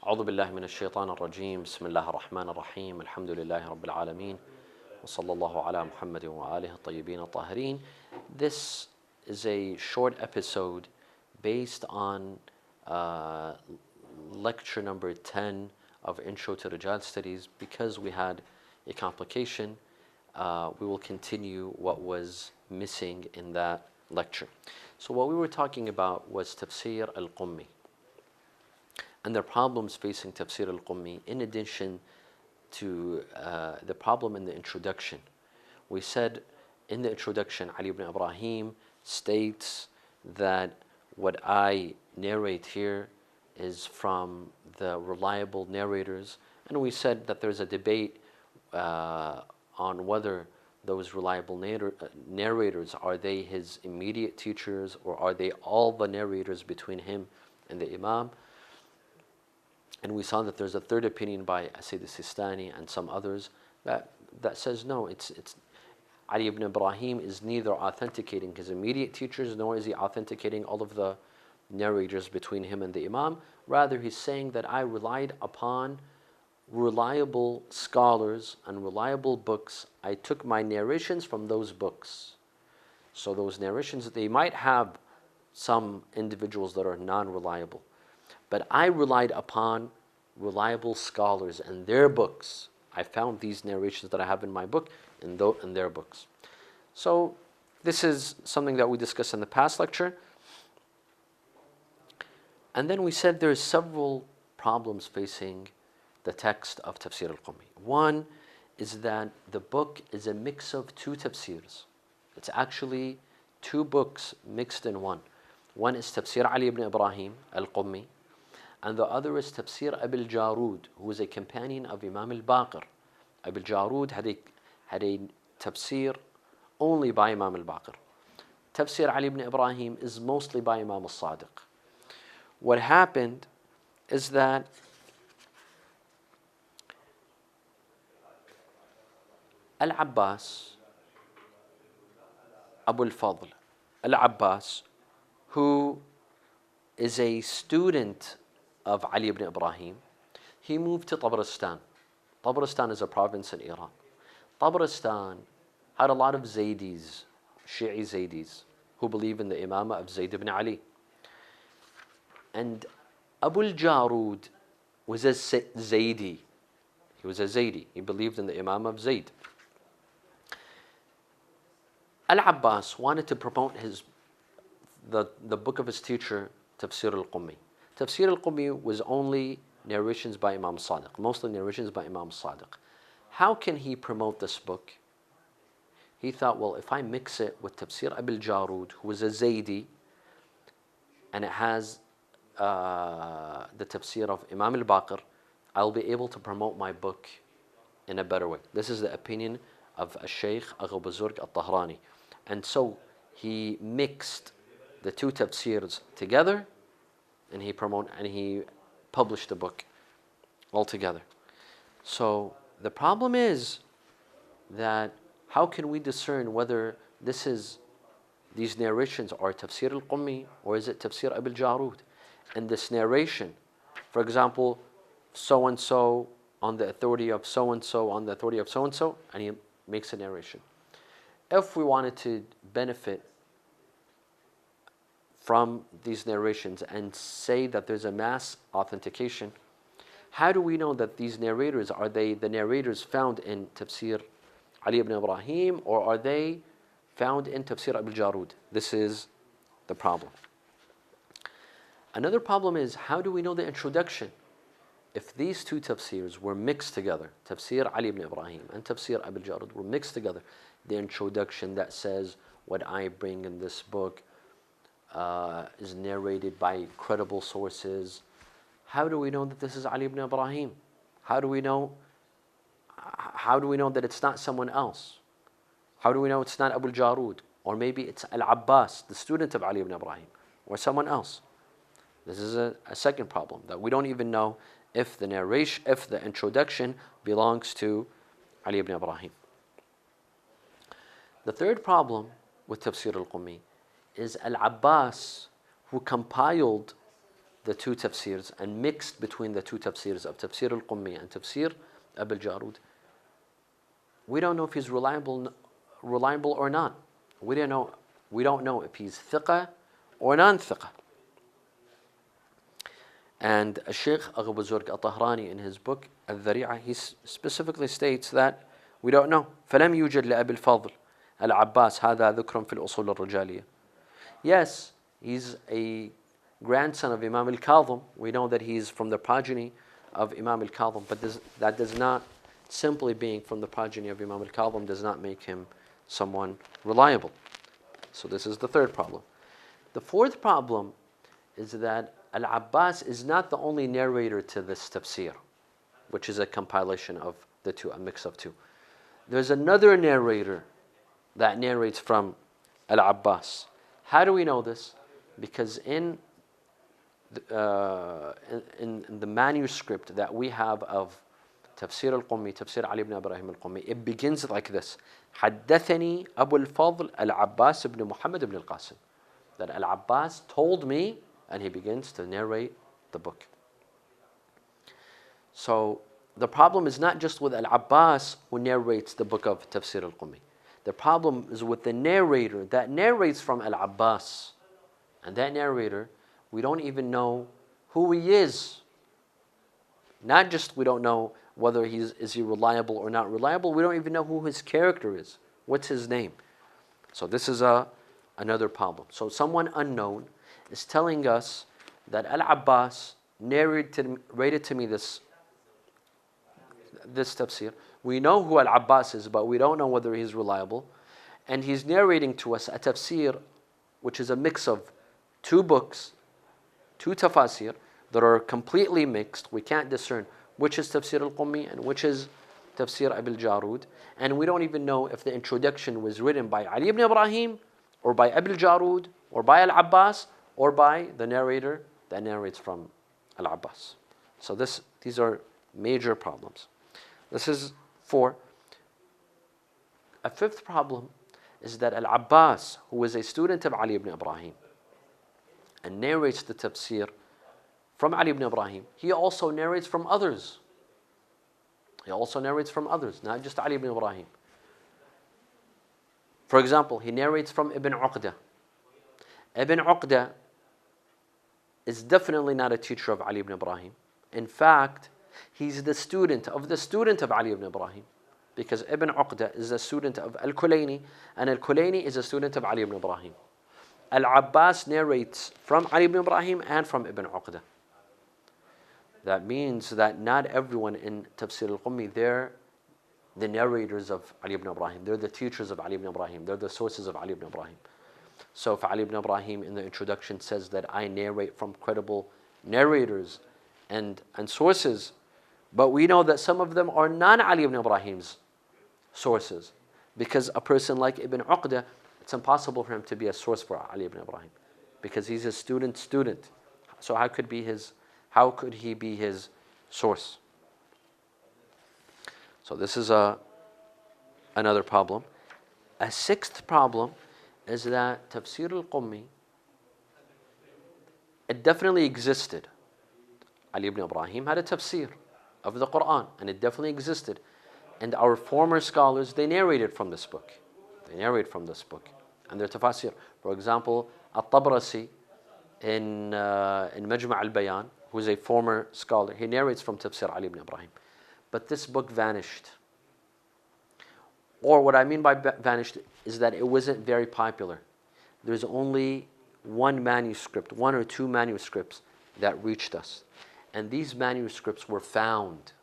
أعوذ بالله من الشيطان الرجيم بسم الله الرحمن الرحيم الحمد لله رب العالمين وصلى الله على محمد وآله الطيبين الطاهرين. This is a short episode based on lecture number 10 of Intro to Rijal Studies. Because we had a complication, we will continue what was missing in that lecture. So what we were talking about was Tafsir al-Qummi and the problems facing Tafsir al-Qummi, in addition to the problem in the introduction. We said in the introduction, Ali ibn Ibrahim states that what I narrate here is from the reliable narrators, and we said that there's a debate on whether those reliable narrators, are they his immediate teachers, or are they all the narrators between him and the Imam. And we saw that there's a third opinion by Sayyid al-Sistani and some others that says no, it's Ali ibn Ibrahim is neither authenticating his immediate teachers, nor is he authenticating all of the narrators between him and the Imam. Rather, he's saying that I relied upon reliable scholars and reliable books. I took my narrations from those books. So those narrations, they might have some individuals that are non-reliable, but I relied upon reliable scholars and their books. I found these narrations that I have in my book in their books. So this is something that we discussed in the past lecture. And then we said there's several problems facing the text of Tafsir al-Qummi. One is that the book is a mix of two tafsirs. It's actually two books mixed in one. One is Tafsir Ali ibn Ibrahim al-Qummi, and the other is Tafsir Abil Jarud, who was a companion of Imam al-Baqir. Abil Jarud had a tafsir only by Imam al-Baqir. Tafsir Ali ibn Ibrahim is mostly by Imam al-Sadiq. What happened is that Al-Abbas, Abu al-Fadl, Al-Abbas, who is a student of Ali ibn Ibrahim, he moved to Tabaristan. Tabaristan is a province in Iran. Tabaristan had a lot of Zaydis, Shi'i Zaydis, who believe in the Imamah of Zayd ibn Ali. And Abu al-Jarud was a Zaydi. He was a Zaydi. He believed in the Imamah of Zayd. Al-Abbas wanted to promote the book of his teacher, Tafsir al-Qummi. Tafsir al-Qummi was only narrations by Imam Sadiq, mostly narrations by Imam Sadiq. How can he promote this book? He thought, well, if I mix it with Tafsir Abil Jarud, who was a Zaydi, and it has the tafsir of Imam al-Baqir, I'll be able to promote my book in a better way. This is the opinion of Shaykh Agha Buzurg al-Tahrani. And so he mixed the two tafsirs together, and he published the book altogether. So the problem is that how can we discern whether these narrations are Tafsir al-Qummi or is it Tafsir Abil Jarud? And this narration, for example, so-and-so on the authority of so-and-so on the authority of so-and-so, and he makes a narration. If we wanted to benefit from these narrations and say that there's a mass authentication, how do we know that these narrators, are they the narrators found in Tafsir Ali ibn Ibrahim, or are they found in Tafsir Abil Jarud? This is the problem. Another problem is, how do we know the introduction? If these two tafsirs were mixed together, Tafsir Ali ibn Ibrahim and Tafsir Abil Jarud were mixed together, the introduction that says, what I bring in this book is narrated by credible sources, how do we know that this is Ali ibn Ibrahim? How do we know that it's not someone else? How do we know it's not Abu Jarud? Or maybe it's Al-Abbas, the student of Ali ibn Ibrahim, or someone else. This is a second problem, that we don't even know if the introduction belongs to Ali ibn Ibrahim. The third problem with Tafsir al-Qummi is Al-Abbas, who compiled the two tafsirs and mixed between the two tafsirs of Tafsir al-Qummi and Tafsir Abil Jarud, we don't know if he's reliable or not. We don't know if he's thiqah or non-thiqah. And Sheikh Agha Buzurg al-Tahrani in his book Al-Dhari'ah, he specifically states that we don't know. فَلَمْ يُوجد لأبي الفضل العباس هذا ذكر في الأصول الرجالية. Yes, he's a grandson of Imam al-Kadhim. We know that he's from the progeny of Imam al-Kadhim, but that does not, simply being from the progeny of Imam al-Kadhim does not make him someone reliable. So this is the third problem. The fourth problem is that Al-Abbas is not the only narrator to this tafsir, which is a compilation of the two, a mix of two. There's another narrator that narrates from Al-Abbas. How do we know this? Because in the manuscript that we have of Tafsir al-Qummi, Tafsir Ali ibn Ibrahim al-Qummi, it begins like this: حدثني أبو الفضل العباس ibn Muhammad ibn al-Qasim. That Al-Abbas told me, and he begins to narrate the book. So the problem is not just with Al-Abbas who narrates the book of Tafsir al-Qummi. The problem is with the narrator that narrates from Al-Abbas. And that narrator, we don't even know who he is. Not just we don't know whether is he reliable or not reliable, we don't even know who his character is. What's his name? So this is another problem. So someone unknown is telling us that Al-Abbas narrated to me this tafsir. We know who Al-Abbas is, but we don't know whether he's reliable. And he's narrating to us a tafsir which is a mix of two books, two tafasir that are completely mixed. We can't discern which is Tafsir al-Qummi and which is Tafsir Abil Jarud. And we don't even know if the introduction was written by Ali ibn Ibrahim or by Abil Jarud or by Al-Abbas or by the narrator that narrates from Al-Abbas. So these are major problems. This is 4. A fifth problem is that Al-Abbas, who is a student of Ali ibn Ibrahim and narrates the tafsir from Ali ibn Ibrahim, he also narrates from others. Not just Ali ibn Ibrahim. For example, he narrates from Ibn Uqda. Ibn Uqda is definitely not a teacher of Ali ibn Ibrahim. In fact, he's the student of Ali ibn Ibrahim, because Ibn Uqda is a student of Al-Kulayni, and Al-Kulayni is a student of Ali ibn Ibrahim. Al-Abbas narrates from Ali ibn Ibrahim and from Ibn Uqda. That means that not everyone in Tafsir al-Qummi, they're the narrators of Ali ibn Ibrahim. They're the teachers of Ali ibn Ibrahim. They're the sources of Ali ibn Ibrahim. So if Ali ibn Ibrahim in the introduction says that I narrate from credible narrators and sources, but we know that some of them are non-Ali ibn Ibrahim's sources, because a person like Ibn Uqda, it's impossible for him to be a source for Ali ibn Ibrahim, because he's a student. So how could he be his source? So this is another problem. A sixth problem is that Tafsir al-Qummi, it definitely existed. Ali ibn Ibrahim had a tafsir of the Quran, and it definitely existed. And our former scholars, they narrated from this book. And their tafasir. For example, At-Tabrasi in Majma' al-Bayan, who is a former scholar, he narrates from Tafsir Ali ibn Ibrahim. But this book vanished. Or what I mean by vanished is that it wasn't very popular. There's only one or two manuscripts that reached us. And these manuscripts were found.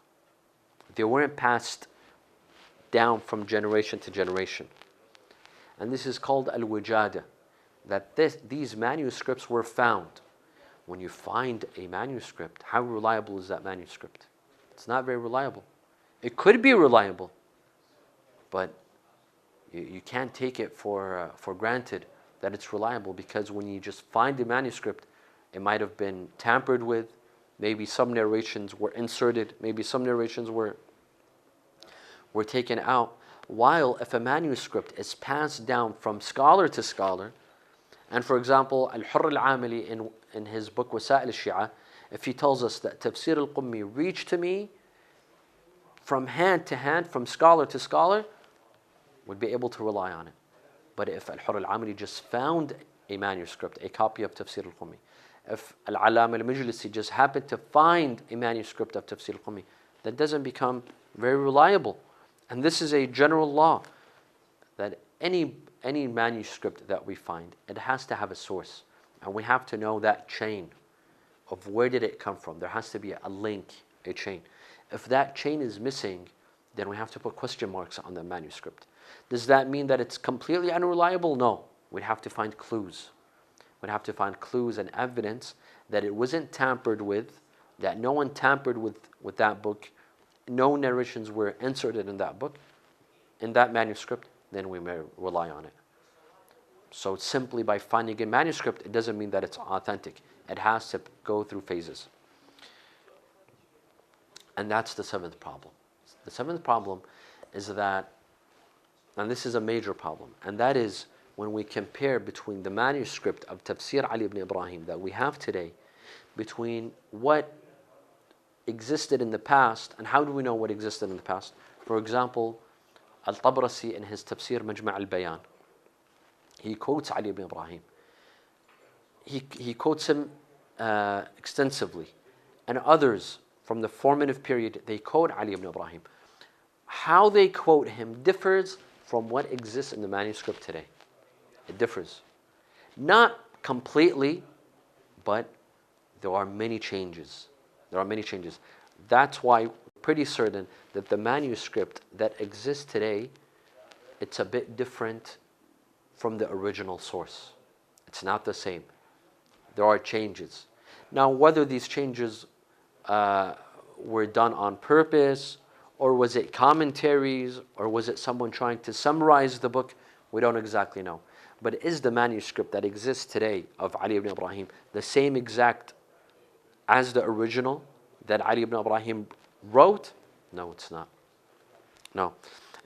They weren't passed down from generation to generation. And this is called al-wujada, that these manuscripts were found. When you find a manuscript, how reliable is that manuscript? It's not very reliable. It could be reliable, but you can't take it for granted that it's reliable, because when you just find the manuscript, it might have been tampered with. Maybe some narrations were inserted. Maybe some narrations were taken out. While if a manuscript is passed down from scholar to scholar, and for example, Al-Hurr al-Amili in his book Wasa'il al-Shi'a, if he tells us that Tafsir al-Qummi reached to me from hand to hand, from scholar to scholar, we'd be able to rely on it. But if Al-Hurr al-Amili just found a manuscript, a copy of Tafsir al-Qummi, if Al-Allam al-Majlisi just happened to find a manuscript of Tafsir al-Qummi, that doesn't become very reliable. And this is a general law, that any manuscript that we find, it has to have a source. And we have to know that chain of where did it come from. There has to be a link, a chain. If that chain is missing, then we have to put question marks on the manuscript. Does that mean that it's completely unreliable? No. We'd have to find clues. We'd have to find clues and evidence that it wasn't tampered with, that no one tampered with that book, no narrations were inserted in that book, in that manuscript, then we may rely on it. So simply by finding a manuscript, it doesn't mean that it's authentic. It has to go through phases. And that's the seventh problem. The seventh problem is that, and this is a major problem, and that is when we compare between the manuscript of Tafsir Ali ibn Ibrahim that we have today, between what existed in the past, and how do we know what existed in the past? For example, Al-Tabrasi in his Tafsir Majma' al-Bayan, he quotes Ali ibn Ibrahim. He quotes him extensively. And others from the formative period, they quote Ali ibn Ibrahim. How they quote him differs from what exists in the manuscript today. It differs. Not completely, but there are many changes. There are many changes. That's why we're pretty certain that the manuscript that exists today, it's a bit different from the original source. It's not the same. There are changes. Now, whether these changes were done on purpose, or was it commentaries, or was it someone trying to summarize the book, we don't exactly know. But is the manuscript that exists today of Ali ibn Ibrahim the same exact as the original that Ali ibn Ibrahim wrote? No, it's not. No.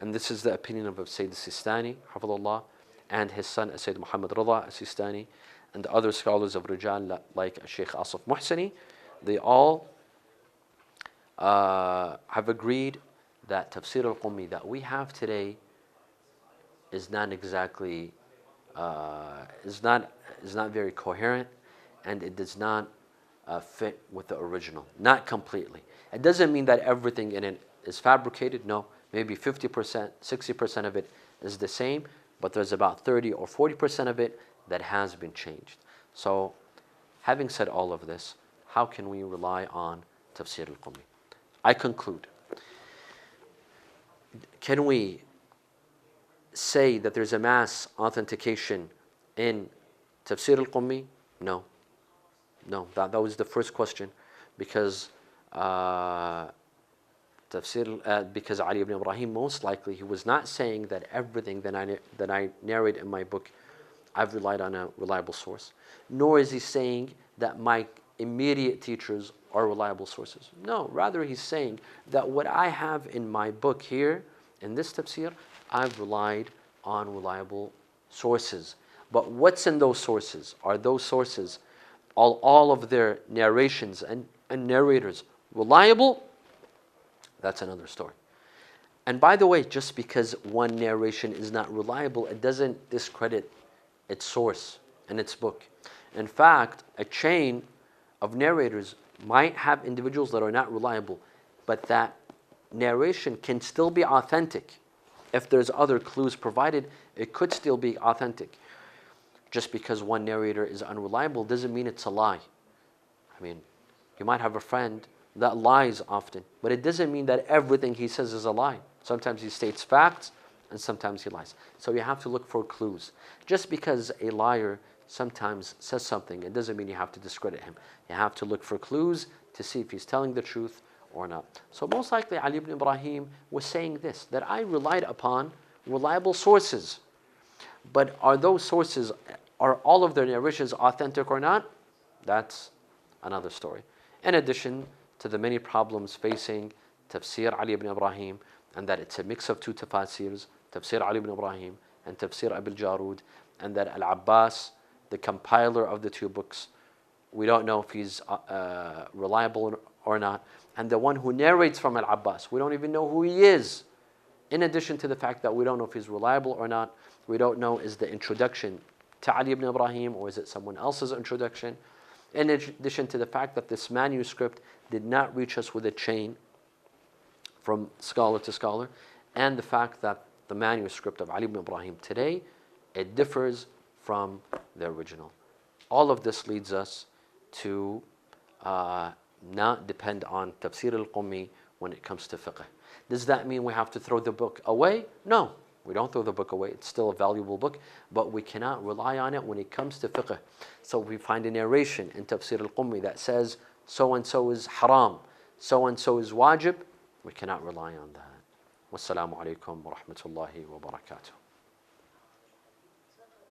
And this is the opinion of Sayyid al-Sistani, Hafidhullah, and his son Sayyid Muhammad Rida al-Sistani, and the other scholars of Rijal like Sheikh Asif Muhsini. They all have agreed that Tafsir al-Qummi that we have today is not exactly, is not very coherent, and it does not fit with the original. Not completely. It doesn't mean that everything in it is fabricated. No, maybe 50%, 60% of it is the same, but there's about 30 or 40% of it that has been changed. So, having said all of this, how can we rely on Tafsir al-Qummi? I conclude. Can we say that there's a mass authentication in Tafsir al-Qummi? No. No, that was the first question, because because Ali ibn Ibrahim, most likely, he was not saying that everything that I narrate in my book, I've relied on a reliable source. Nor is he saying that my immediate teachers are reliable sources. No, rather he's saying that what I have in my book here, in this tafsir, I've relied on reliable sources. But what's in those sources? Are those sources, all of their narrations and narrators, reliable? That's another story. And by the way, just because one narration is not reliable, it doesn't discredit its source and its book. In fact, a chain of narrators might have individuals that are not reliable, but that narration can still be authentic. If there's other clues provided, it could still be authentic. Just because one narrator is unreliable doesn't mean it's a lie. I mean, you might have a friend that lies often, but it doesn't mean that everything he says is a lie. Sometimes he states facts, and sometimes he lies. So you have to look for clues. Just because a liar sometimes says something, it doesn't mean you have to discredit him. You have to look for clues to see if he's telling the truth or not. So most likely Ali ibn Ibrahim was saying this, that I relied upon reliable sources. But are those sources, are all of their narrations authentic or not? That's another story. In addition to the many problems facing Tafsir Ali ibn Ibrahim, and that it's a mix of two tafsirs, Tafsir Ali ibn Ibrahim and Tafsir Abil Jarud, and that Al-Abbas, the compiler of the two books, we don't know if he's reliable or not. And the one who narrates from Al-Abbas, we don't even know who he is. In addition to the fact that we don't know if he's reliable or not, we don't know is the introduction to Ali ibn Ibrahim or is it someone else's introduction. In addition to the fact that this manuscript did not reach us with a chain from scholar to scholar, and the fact that the manuscript of Ali ibn Ibrahim today, it differs from the original. All of this leads us to not depend on Tafsir al-Qummi when it comes to fiqh. Does that mean we have to throw the book away? No, we don't throw the book away. It's still a valuable book, but we cannot rely on it when it comes to fiqh. So we find a narration in Tafsir al-Qummi that says so-and-so is haram, so-and-so is wajib, we cannot rely on that. Wassalamu alaikum wa rahmatullahi wa barakatuh.